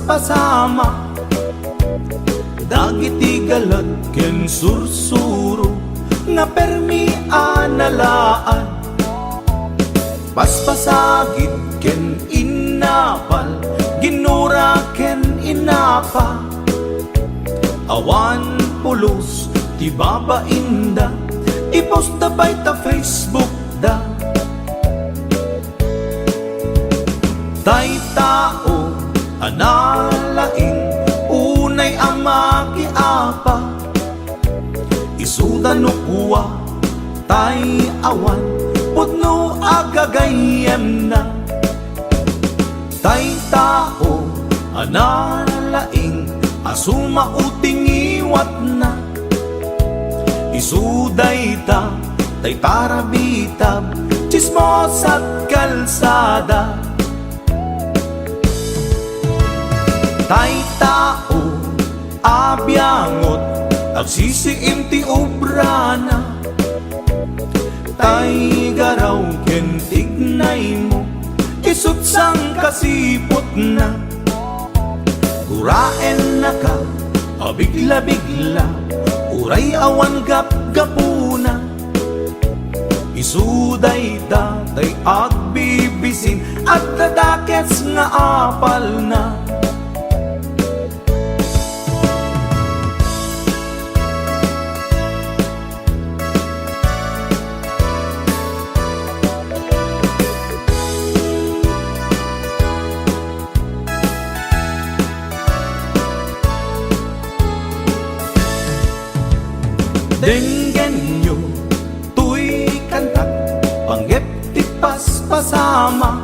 pasama, dagiti galat ken sursuro, na permi analaan, paspasagid ken inapal, ginura ken inapa, awan pulos ti babainda, ipost da bay ta Facebook da. Tay tao analaing, unay ama kiapa, isuda no kuwa tay awan, putno agagayem na. Tay tao analaing, asuma uting iwat na, isuday ta tay tarabitab, chismos at kalsada. Tay tao abyangot, agsisiim ti obrana, tay garaw ken tignay mo, isut sang kasipot na. Uraen na ka, abigla-bigla, uray awan gap-gapuna, isuday datay agbibisin, at dadakets nga apal na. Denggen nyo tuy kantak, panggep ti paspasama,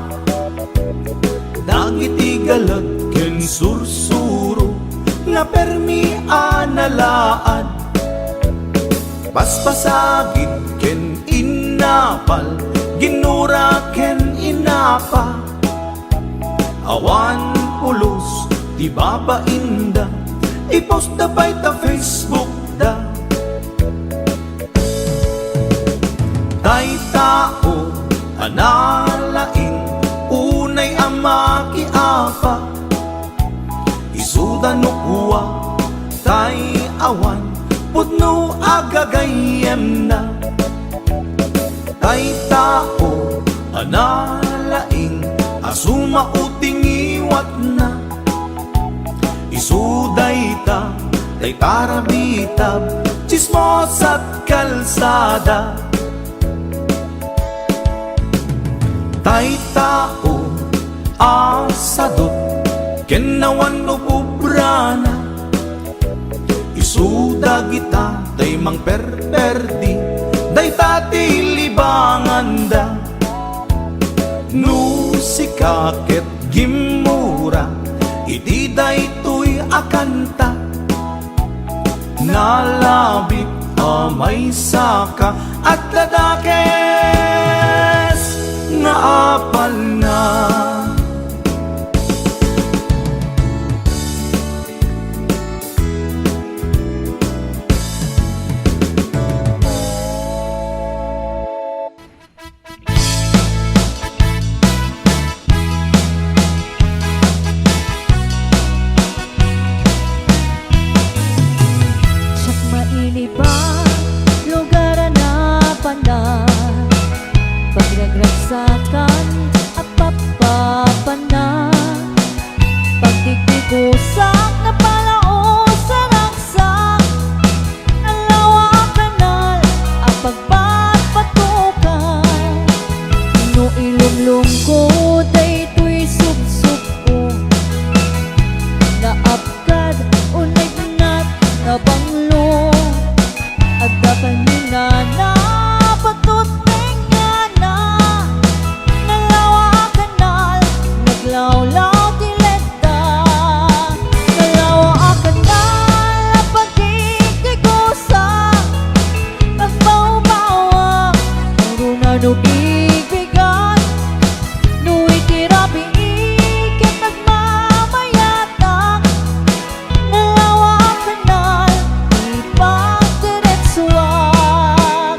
dagiti galat ken sursuro, na permi analaan, paspasagid ken inapal, ginura ken inapa, awan pulos ti babainda, ipost da bay ta Facebook da. Tay tao analaing, unay ama kiapa, isuda no kuwa tay awan, putno agagayem na. Tay tao analaing, asuma uting iwat na, isuday ta tay tarabitab, chismos at kalsada. Tay tao asadot, ken nawan no pubrana, isuda kita tay mang perperdi, day tati libangan da. No sikaket gimura, iti day tuy akanta, nalabit amay saka, at dadakes nga apal na. Siyak mailibang lugar na pana, pagragragsakan at papapana, pagdikdikusak na palao sa raksak, ang lawa kanal ang pagpapatukan, no ilumlum ko day tuy subsub ko, naapkad unay nat na banglo, at dapan na patut law ti leta, nalawa kanal pagkikikusa, pagbaw-bawa, maruna no bigbigan, no itirabi ikit nagmamayatak, nalawa kanal ipagdiretsuan.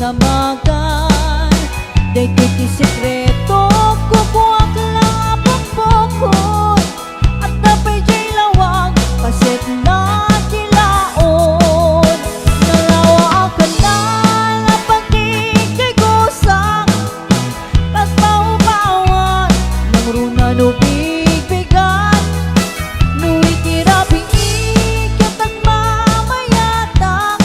namagan. Day titi sekreto, kukuwak lang apang bukod. At tapay jay lawag, kaset na tilaon. Nalawa ka na, napagdi kay gusak. Pagpaupawan, ng runa nubig bigat. Nuwi kirabi ikatag mamayatak.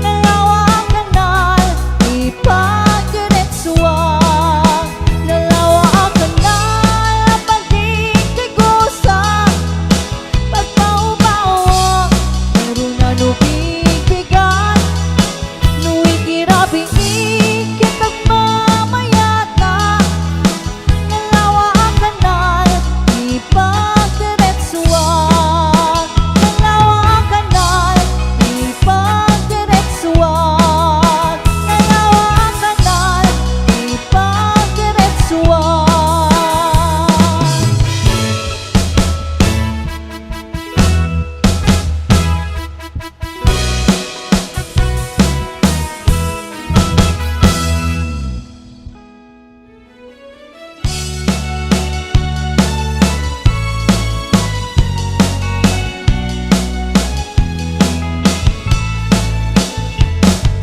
Nalawa ang kanal, ipagdiretsuwang. Nalawa ang kanal, napagdi kay gusak. Pagpaupawan, ng runa nubig bigat. Nuwi kirabi ikatag mamayatak. Nalawa ang kanal, ipagdiretsuwang. Nalawa ang kanal, ipagdiretsuwang. Nalawa ang kanal, ipagdiretsuwang.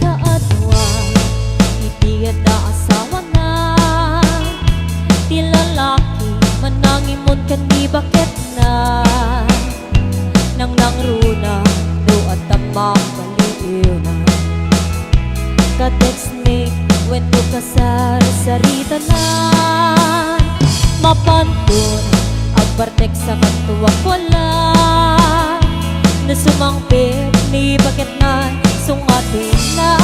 Kaadwa, iti ada asawa na. Ti lalaki, manangimon kan di bakit na. Nang nangruna, do at tamak baliw na. Ka-text ni, when do kasar sarita na. Mapantun, agbartek sa katuwak wala. Nasumangpit ni bakit na sungatin na.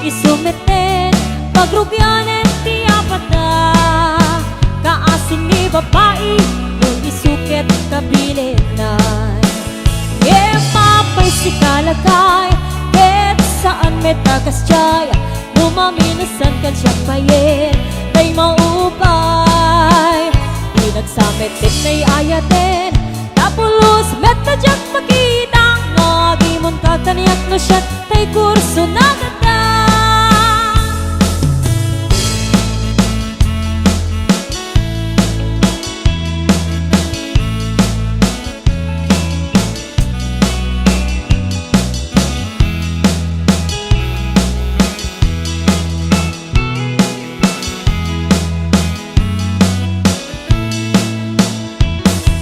Isumiten, pagrubyanen ti apat na. Kaasin ni babae, nung isukit kabilinan. Mapay si kalagay, ket saan metakas jay. Numaminasan kan siyang bayin, tay maupay. Pinagsamit din na'y ayatin, tapulos metadyak makita. Ngagimon kakaniyak no siya, tay kurso na ganda.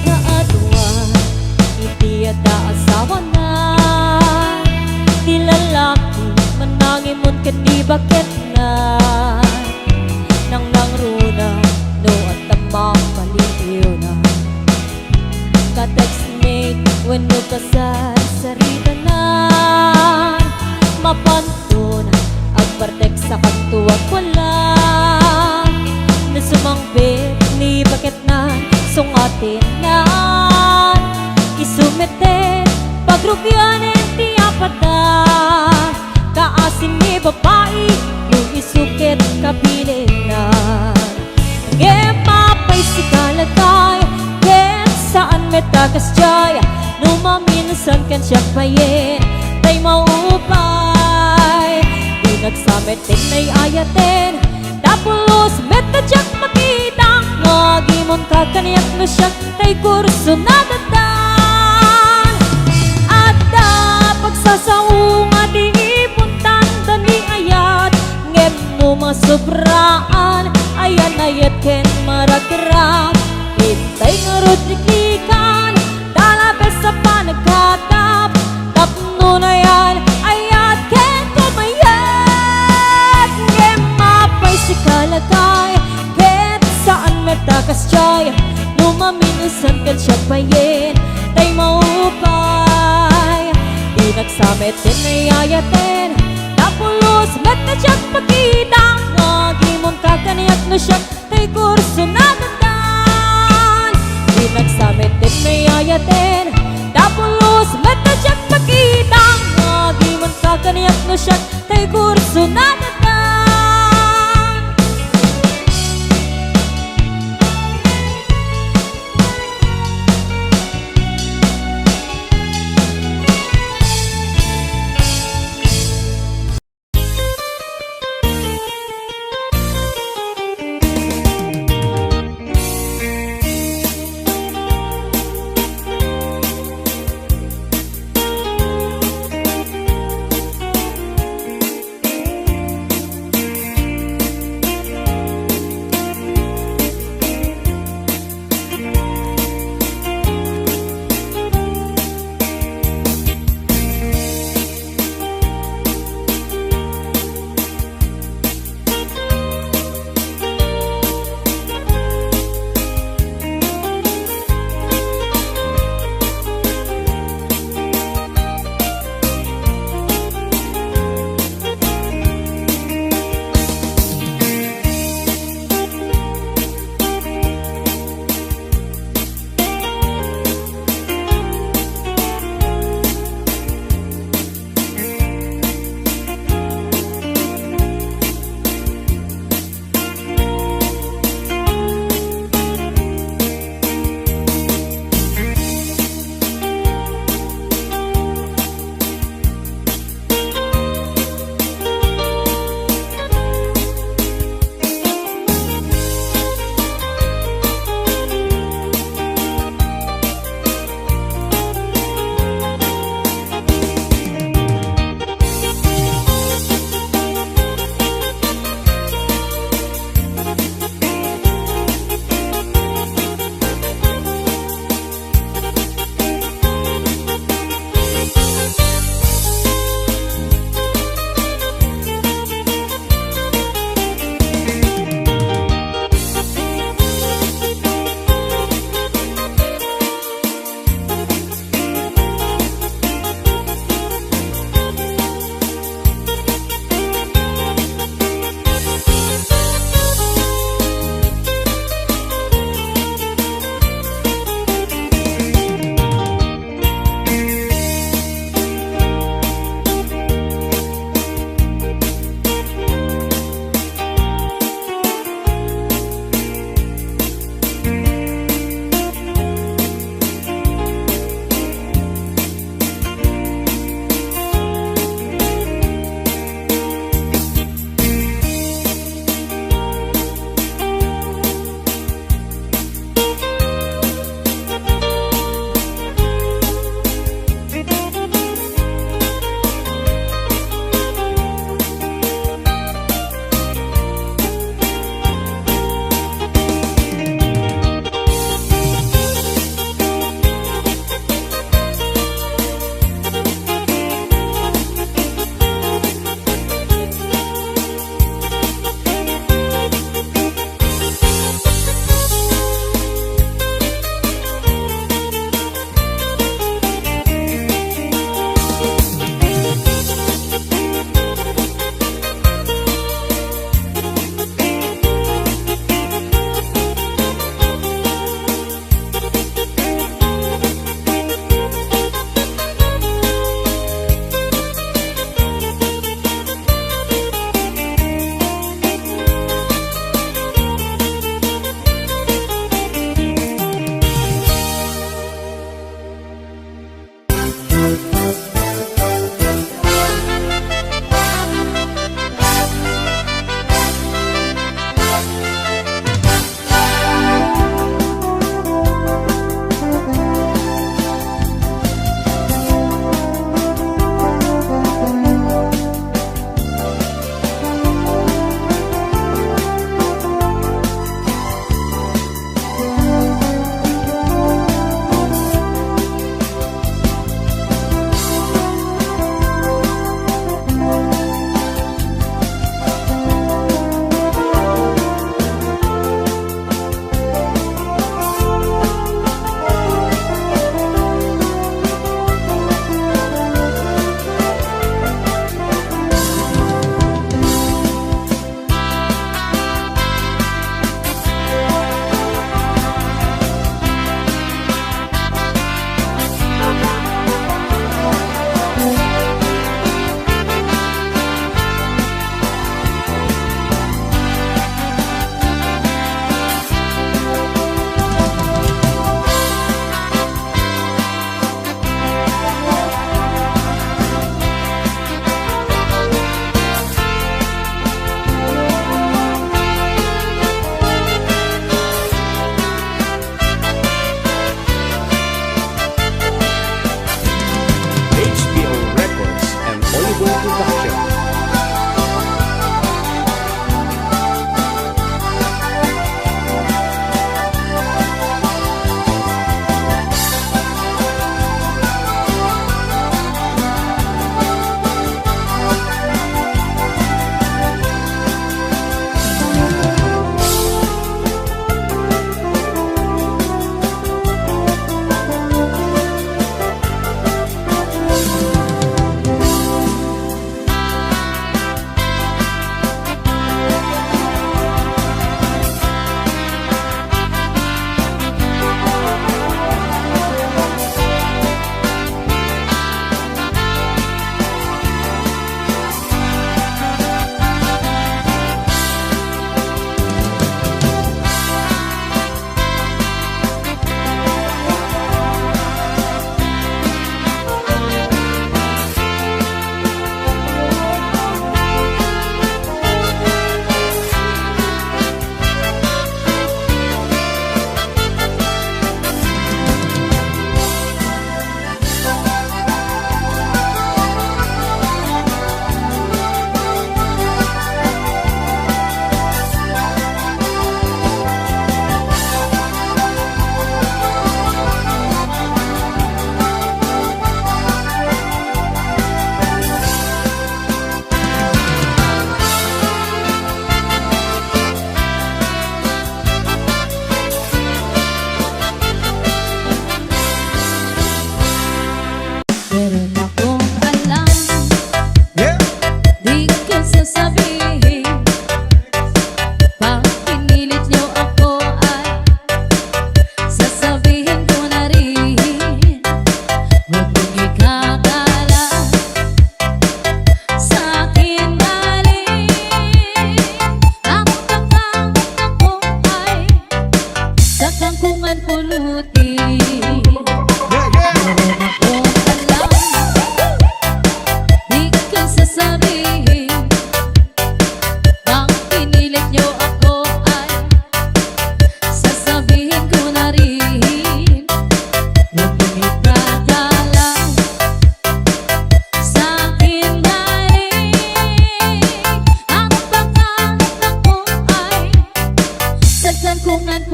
Kaadwa, iti ada asawa na. Ti lalaki, manangimon ket di bakit na. Nang nangruna, no at tamak baliw na. Ka-text ni, when no kasar sarita na. Mapantun, agbartek sa katuwag wala. Nasumangpit ni bakit na sungatin na. Isumiten, pagrubyanen ti apat na. Kaasin ni babae, yung isukit kabilinan. Mapay si kalagay, ket saan metakas jay. Numaminasan kan siyang bayin, tay maupay. Pinagsamit din na'y ayatin, tapulos metadyak makita. Ngagimon kakaniyak no siya, tay kurso na datan. Ada pagsasaunga di ipuntan dani ayat. Ngem no masubraan, ayan ayat ken maragrak. Itay ngarod niklikan, talabes sa panagkatap. Tapno na yan, ayat ken kumayat. Ngem mapay si kalagay, ket saan metakas jay. Numaminusan kan siya bayin, tay maupay. Pinagsamit din ay ayatin, tapulos metadyak makita. Ngagimon kakaniyak no siya, tay kurso na gandaan. Pinagsamit din ay ayatin, tapulos metadyak makita. Ngagimon kakaniyak no siya, tay kurso na gandaan.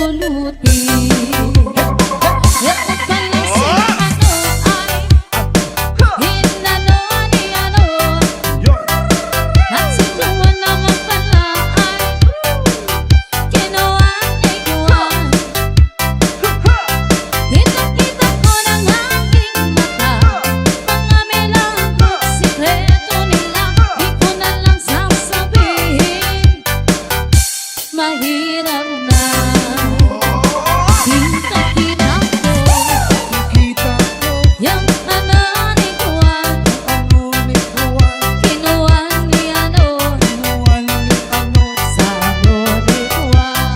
pulutin. Ito pala si ay hinano ni ano, at si Juan naman pala ay kinuha ni Juan. Kitang-kita ko ng aking mata, mga milagro, sikreto nila, di ko na lang sasabihin. Mahirap na kitang-kita ko yung ano ni Juan, kinuha ni ano sa ano ni Juan.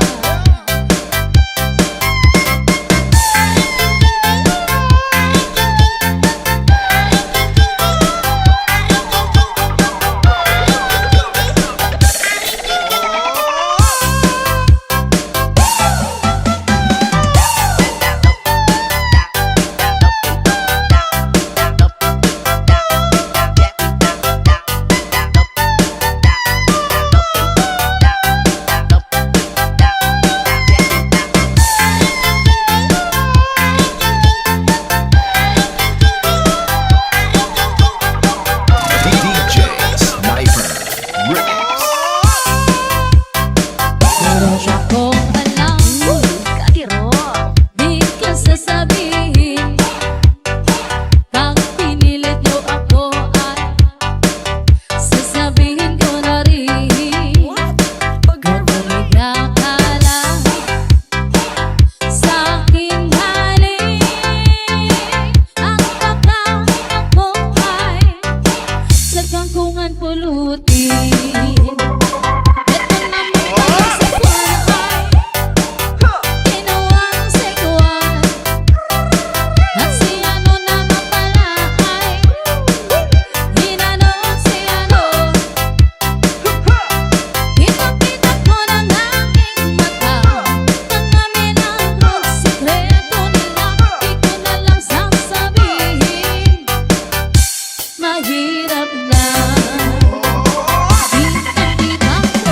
DJ Sniper Remix. Pero siya kong alam, di ko sasabihin. Pag pinilit niyo ako ay sasabihin ko na rin. Huwag maligaya ka lang sa aking halik. Ang pagkain ko ay sa kangkungan pulutin. Ito naman pala si Juan ay kinuha si Juan, at si ano naman pala ay hinano si ano. Kitang-kita ko ng aking mata, mga milagro, sikreto nila, di ko na lang sasabihin. Mahirap na kitang-kita ko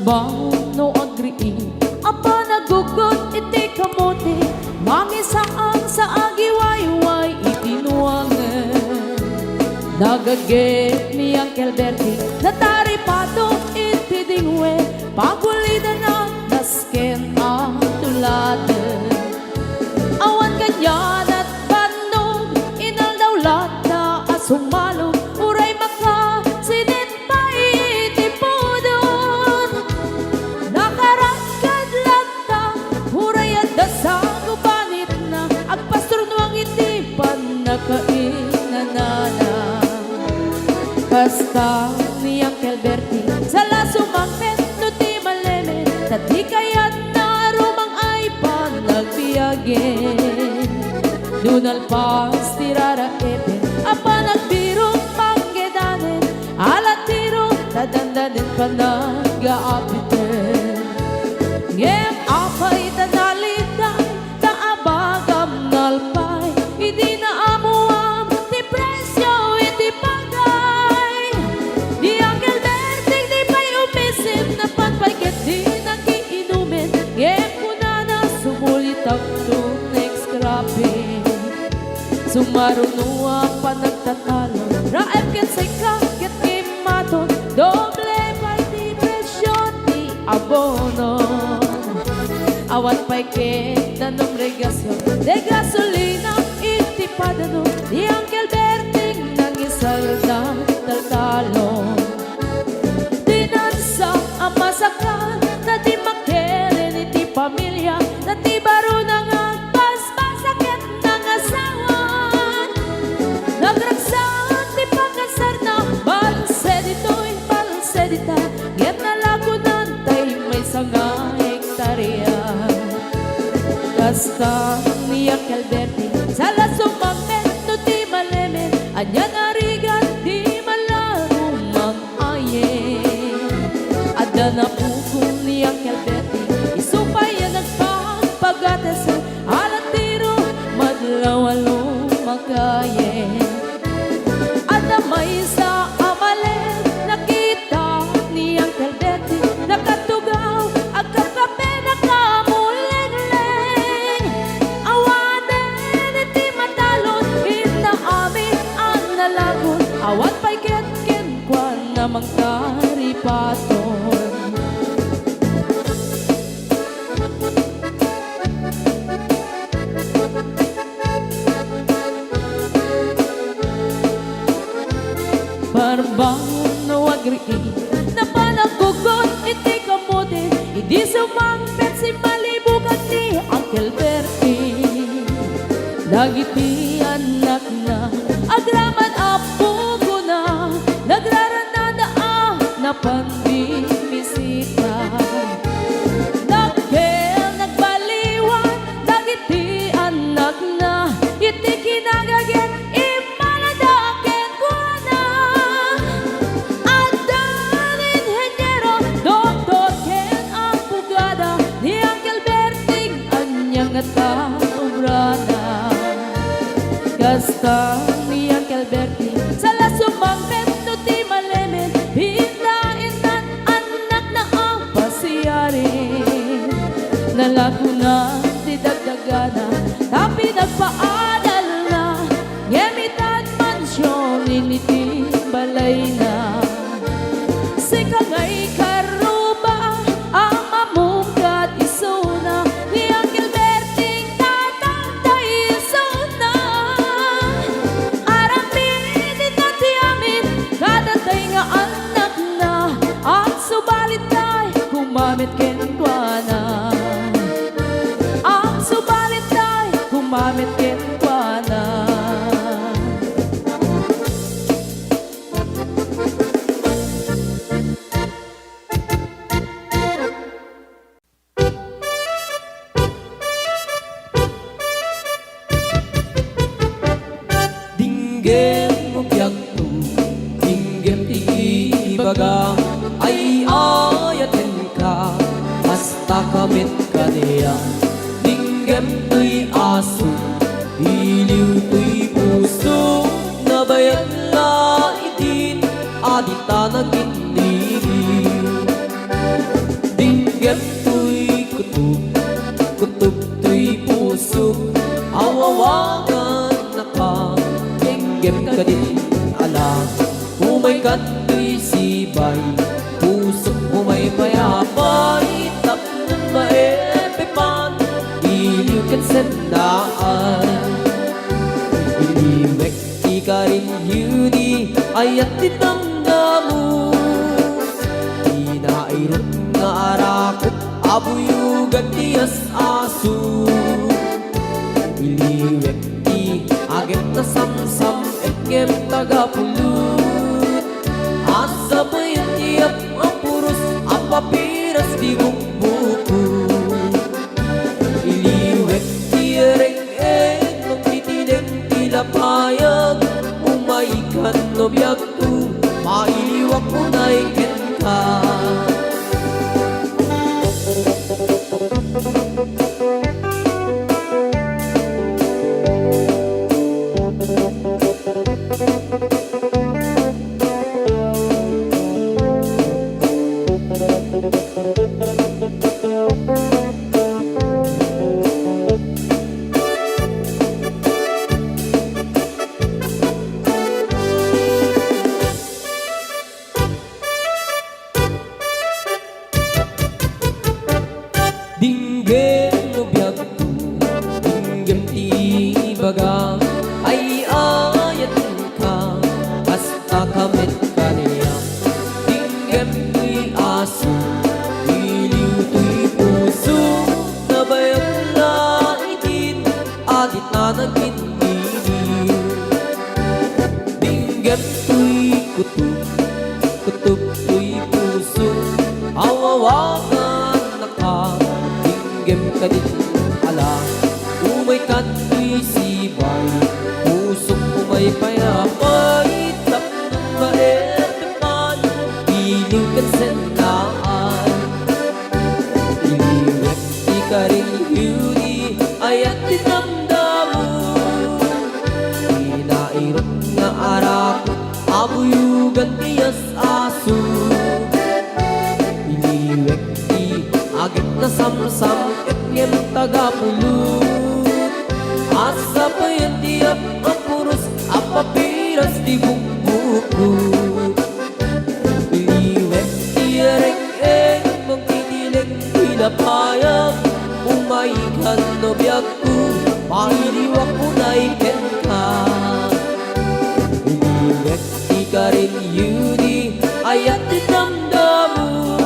Parbaw no agree apa nagugot iti kamote mangisaan sa agiwayway itinuangan nagagit ni Uncle Bertie nataripato iti dingwe pagulida na nasken ang tuladan awan kanyan at bandog inal daw lata asumalog uray maka sinin pa iti pudon nakaragkad lata uray at dasang ubanit na agpastor nuang iti panakainanana basta ni Uncle Bertie sa lasumangpet no ti maleme tati kayat na rumang ay panagbiyagen dunal pas tirara epe apa nagbirong panggedanen alatiro tadandanen panag-aapiten ngem apay tanalitan taabagam nalpay hindi na amuam ti presyo iti pagay di Uncle Bertie di pa'y umisim na panpagkat di nakiinumin ngem kunana sumulit ang next scrapping sumarunua pa nagtatalo raep ket say kaket kimaton doble pa'y di presyo ti abono awan pa'y ket nanong regasyon de gasolina iti padano di Uncle Bertie nangisarda taltalon dinansa ang masakan na di makeren iti pamilya na di baro nang agpaspasaket ng asawan nagragsak ti pagkasar na balse dita ngem nalagunan tay may sanga hektarya basta ni Uncle Bertie sa lasumangpet no ti maleme anya narigat di malarumang ayen adda na pukong ni Uncle Bertie isupay ang nagpapagatas alatiro madlawalo makayen adda may sa amalen nakita ni Uncle Bertie nakatugaw agkakape nakamuleng-leng awanen iti matalon inaamin ang nalagon awan pa'y ket-ken kwan namang karipaton Parbaw no agree na panagugot iti kamote hindi sumangpet si malibugan ni Uncle Bertie dagiti anak na agraman apo ko na nagraranada na panbimisita nagkel nagbaliwan dagiti anak na iti kinagaget imaladaken ko na andan inhenyero doktor ken ang bugada ni Uncle Bertie anyang nataobrana kasta ni Uncle Bertie sa lasumangpet no ti malemen hindain nan anak na ang pasiyarin nalagunan ti dagdagana tapi nagpaadal na ngemitan mansyon initi balay na sika ngay karuba ang mamungkat isuna ni Uncle Bertie tatantay isuna aramin inati amin kadatay nga anak na ang subalit ay kumamit kenkwana ang subalit ay kumamit kenkwana Dinggem mo biyak tu Dinggem ti ibagang ay ayaten ka hasta kamit ka niya Dinggem tuy aso Iliw tuy puso Nabayag la itin Adita nagindigi awawagan nakakenggem ka din alam. Umay kato'y sibay, pusok umay mayabay, tapnon maepepan, iliw kan sendaan. Iliwek ika rin yuni, ayat tinamdamu, inairot nga arakot, abuyugan tiyas asu. Iliwek ti agem na samsam, etngem tagapulut, asa pa yung tiyap ang puros, ang papiras di bukbuku. Iliwek ti reng-eng, magtitinig tilapayag, umaikan no biyag tu, mailiwak mo na ikin ka. Dinggem no biyag tu, dinggem ti baga, ay ayat ka, basta kamit ka niya. Dinggem tuy aso, iliw tuy puso, nabayang na itin, adit na nagindinin. Dinggem tuy kutub, kutub tuy puso, awawagan naka, dinggem ka din ala. Umay kato'y sibay, pusok umay payapay, tapnon maetepan, iliw kan sendaan. Iliwek ika rin yuni, ayat tinamdamu, inairot nga arakot, abuyugan tiyas asu. Iliwek ti agit na samsam, etngem tagapulut, asa pa yung tiyap ang puros, ang papiras di bukbukut. Iliwek ti reng-eng, magtitinig tilapayag, umaikan no biyag ko, mailiwak mo na ikin ka. Iliwek ti ka rin yuni, ayat tinamdamu,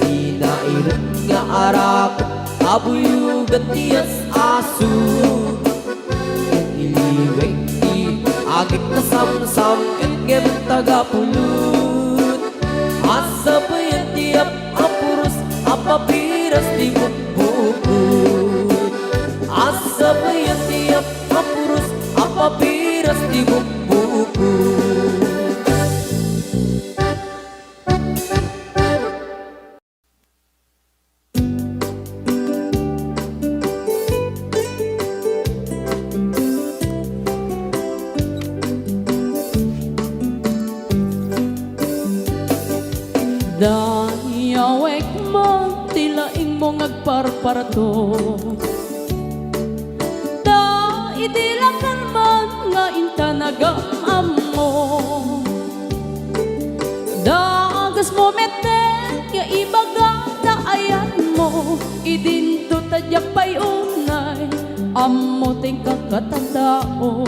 inairot nga arakot, abuyugan tiyas asu. Iliwek ti agit na samsam, etngem tagapulut, asa pa yung tiyap ang puros, ang papiras di bukbukut. Asa pa yung tiyap ang puros, ang papiras di bukbukut. Dayawek mo, tilaing mo ngagparparato. Da idilakan man nga intanagam mo. Dagas mo meten, nga ibaga na ayan mo. Idinto tadyak pa'y unay, amo ting kakatandao.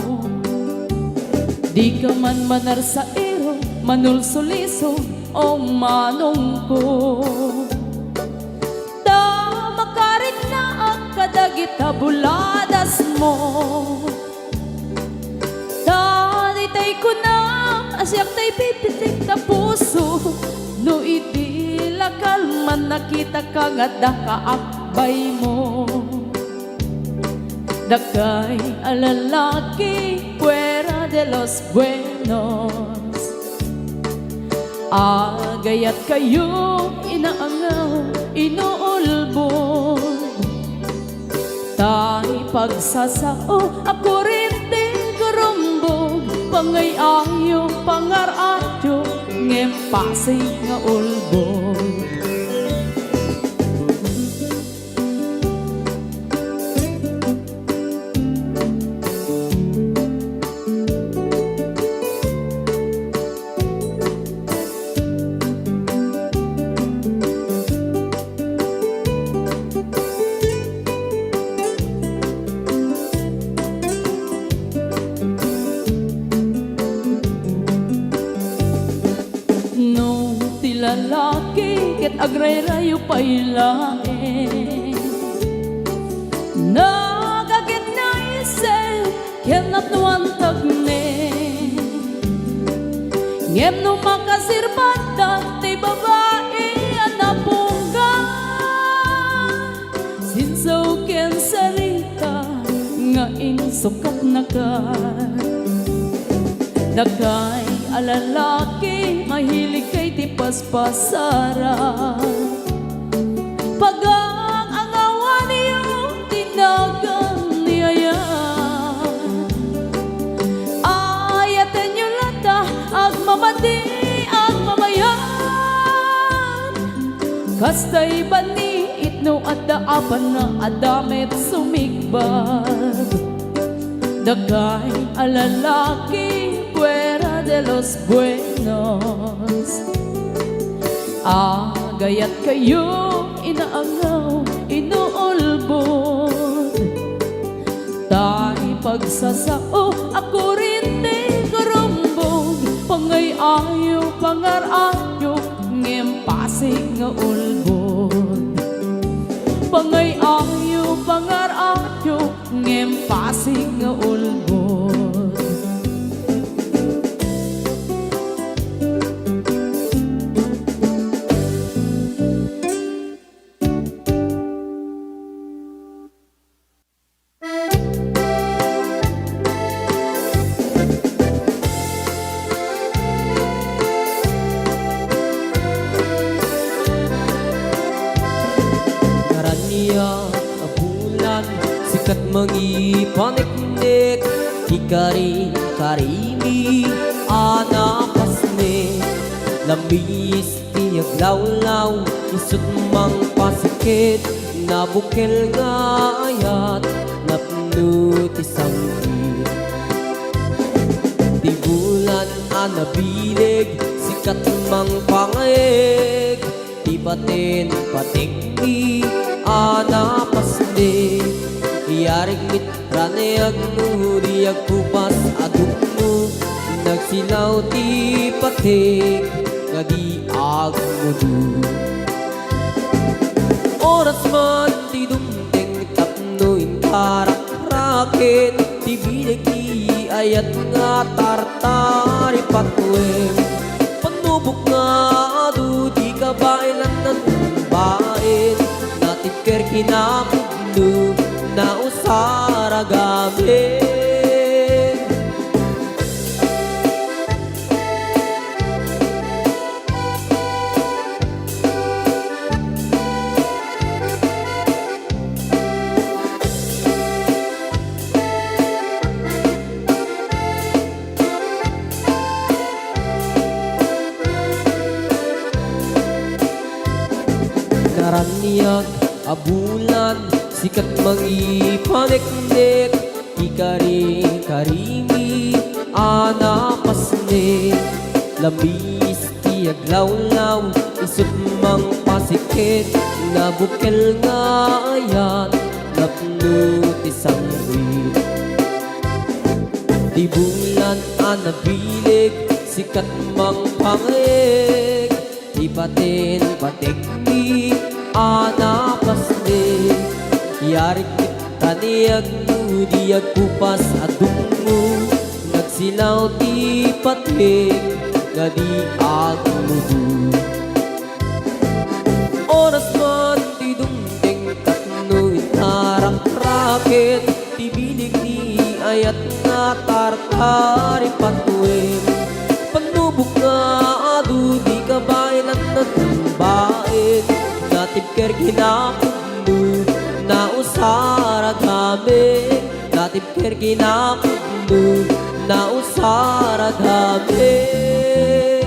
Di ka man manar sa iro, manulsuliso, o manong ko. Da makarit na ang kadagit buladas mo. Da ditay ko na asyak tay pipitik na puso. No idilakal man nakita ka nga dakaakbay mo. Dakay alalaki fuera de los buenos. Agayat kayo inaangaw, inuulbog. Tay pagsasao, ako rin di karumbog. Pangayayo, pangaradyo, ngempasay nga ulbog. ket agrayrayo pailae. Nagagit na isip ken natnuantag ne, ngem no makasirbat ti babae anapungga, sinsaw ken sarita nga insukat na ka. Dagay alalaki mahilig kay ti paspasara, pagang angawan niyo tinagan niyaya. Ayatan niyo lata agmamadi agmamayan, kastay bani itno adda apan na adamet sumigbag. Dagay alalaki fuera de los buenos, agayat kayo inaangaw inuulbod. Tay pagsasao ako rin di karumbog, pangay ayo pangarayo ngem pasig nga ulbod. Pangay ayo pangarayo ngem pasig nga ulbod. Sikat mangipaniknik, ikari-karimi, anapasne. Lamis tiyaglawlaw, isut mang pasikit, nabukil nga ayat, napno ti sanggit. Di bulan anabilig, sikat mang pangayeg, di batin patikni, anapasne. Iyarig mitrane agno, di agkupas agukno, nagsilaw ti patik, ngadi agmudu. Oras man ti dumdeng tapno inkarak-rakit, ti binig ti ayat nga tartari patwem. Panubok nga adu, di kabailan ng bain, natipker kinapugno, na usara gamit. Naraniyag abulan, sikat mangipaniknik, ikari-karimi, anapasne. Lamis tiyaglawlaw, isut mang pasikit, nabukil nga ayat, napno ti sanggit. Di bulan anabilig, sikat mang pangayeg, di batin patikni, anapasne. Yarik taniyag mo, di agkupas adungo, nagsilaw ti patik, ngadi agmudu. Oras man ti dumdeng katno itarak-rakit, ti bilig ni ayat nga tartari patwem. Panubok nga adu, di kabailan na tumbain, natipker kinapugno, na usara gamit, natipker kinapugno, na usara gamit.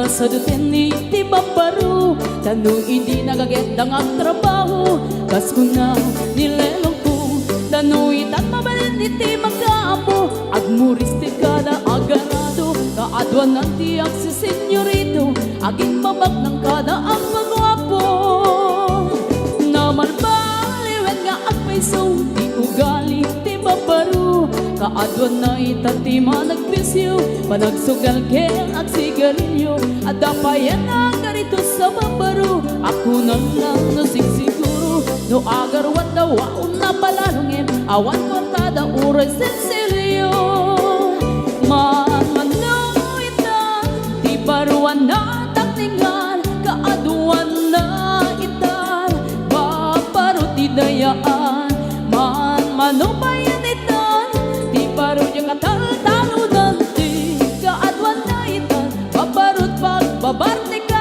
Sa duten ni ti babaru, tanong hindi nagaget ang trabaho, kas ko na nilelong ko, tanong itan mabalin iti magkaapo, agmuris ti kada agarado, kaadwan ng tiyak si senyorito, piso, ti ugali, ti maparu. Kaadwan na itati managpisyo, panagsugal keng ag sigarilyo. Adapayan na ganito sa maparu, ako nang lang nasigsiguro. No agarwan daw waon na palalungin, awan kortada uray sensilyo. Manuitan, ti paruan na takningan, kaaduan na itan, baparu ti dayaan. Manubayan itan, ti paru yung katal-talunan, ti kaaduan na itan, baparut pagbabartikan.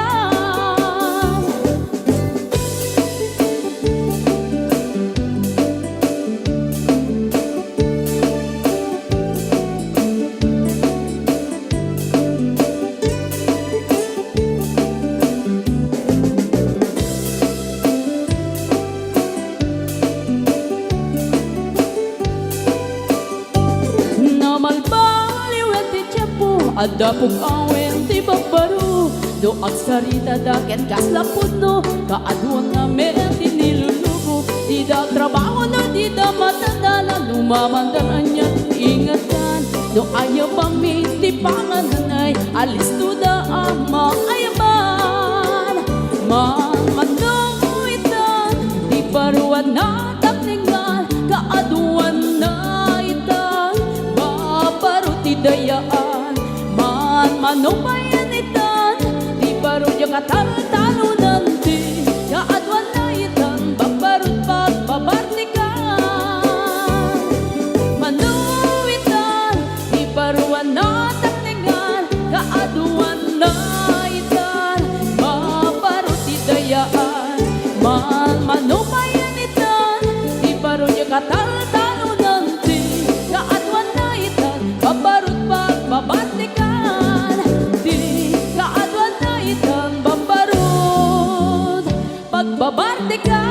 Adapog awen ti babaru, do agsarita daken kaslapod no, kaaduan nga men ti nilulugo. Di da trabaho na di da matandala, lumamandaran niya ingatan. Do ayaw pang ti pangananay, alis to da ama ayaman. Manuitan, ti paruan na takningan, kaaduan na itan, baparu ti dayaan. Manubayan itan, di baro yung katal-talunan, di kaadwan na itan, babarut pagbabartikan. Manuitan, di baruan na takningan, kaaduan na itan, babarut idayaan. Manubayan itan, di baro yung katal-talunan, di kaadwan na itan, babarut pagbabartikan. Pagbabartikan.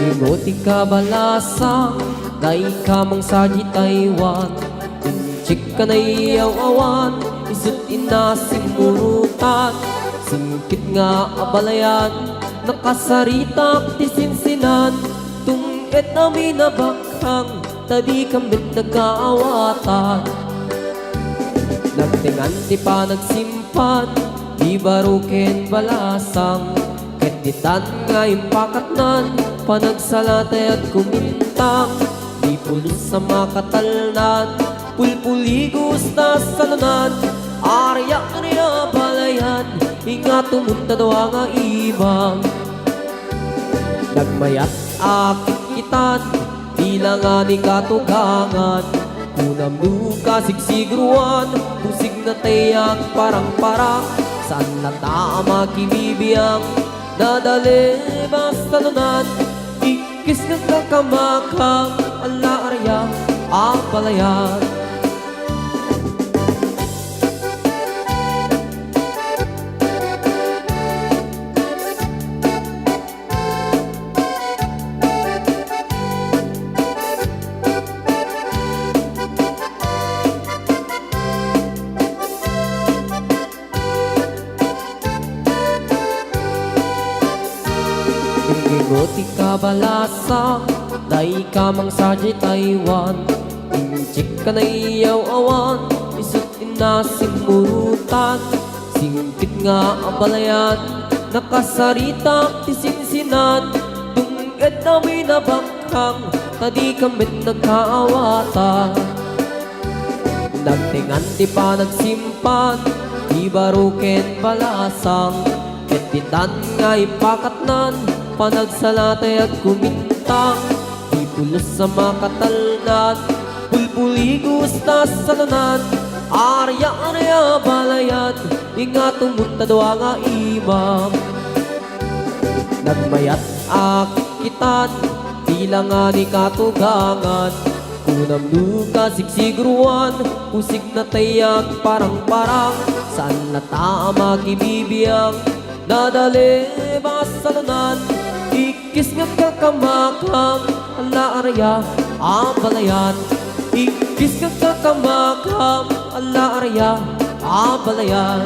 Ingoti ka balasa, day ka mang saji Taiwan. Inchik ka na iyaw-awan, isut inasimurutan. Singkit nga abalayan, nakasaritak ti sinsinan. Tungkit namin na bakhang, tadi kambit nagkaawatan. Nagtingan ti pa nagsimpan, di baruken balasang. Keditan nga impakatnan, panagsalatay at kumintang. Di pulos sa makatalnan, pulpuligos na salunan. Arya niya balayan, ingat tumunta daw nga ibang. Nagmayat akit kitan, bilangan ni katugangan. Kunam duka sigsigruan, pusig na tayak parang-parang. Saan na tama kibibiyang, nadali basta lunan. Ikis ng kakamakang, ala arya ang balayan. Ingoti ka balasa, day ka mang saji Taiwan. Inchik ka na iyaw-awan, isut inasimurutan. Singkit nga abalayan, nakasaritak ti sinsinan. Tungkit namin na bakhang, tadi kambit nagkaawatan. Nagtingan ti pa nagsimpan, di baruken balasang. Keditan nga ipakatnan, panagsalatay at kumintang. Di pulos sa makatalnan, pulpuligos na salunan. Arya balayan, ingat tumunta daw nga imam. Nagmayat akit kitan, bilangan ni katugangan. Kunam duka sigsigruan, pusig na tayak parang-parang. Saan na tama kibibiyang, nadali ba salunan? Ikis nga kakamakam, ala araya, abalayan. Ikis nga kakamakam, ala araya, abalayan.